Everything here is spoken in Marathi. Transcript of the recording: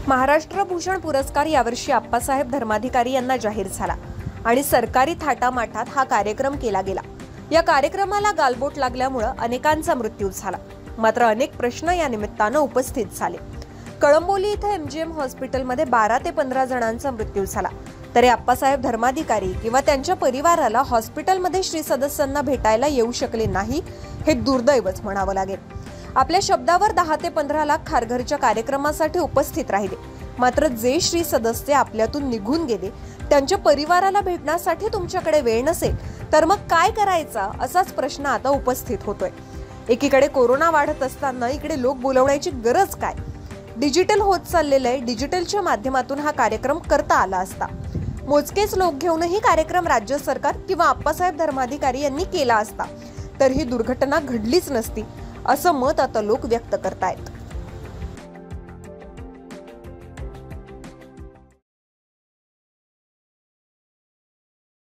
महाराष्ट्र भूषण पुरस्कार यावर्षी आप्पासाहेब धर्माधिकारी यांना जाहीर झाला आणि सरकारी थाटामाटात हा कार्यक्रम केला गेला। या कार्यक्रमाला गालबोट लागल्यामुळे अनेकांचा मृत्यू झाला, मात्र अनेक प्रश्न या निमित्ताने उपस्थित झाले। कळंबोली इथे एमजीएम हॉस्पिटलमध्ये 12 ते 15 जणांचा मृत्यू झाला, तरी आप्पासाहेब धर्माधिकारी किंवा त्यांच्या परिवाराला हॉस्पिटलमध्ये श्री सदस्यांना भेटायला येऊ शकले नाही, हे दुर्दैवच म्हणावं लागेल। आपल्या शब्दावर 10 ते 15 लाख खारघरच्या कार्यक्रमासाठी उपस्थित राहिले, मात्र जे श्री सदस्य आपल्यातून निघून गेले त्यांच्या परिवाराला भेटण्यासाठी तुमच्याकडे वेळ नसेल तर मग काय करायचा, असाच प्रश्न आता उपस्थित होतोय। एकीकडे कोरोना वाढत असताना इकडे लोक बोलवण्याची गरज काय? डिजिटल होत चाललेलं आहे, डिजिटलच्या माध्यमातून हा कार्यक्रम करता आला असता। मोजकेच लोक घेऊनही कार्यक्रम राज्य सरकार किंवा आप्पासाहेब धर्माधिकारी यांनी केला असता तर ही दुर्घटना घडलीच नसती, असं मत आता लोक व्यक्त करतायत।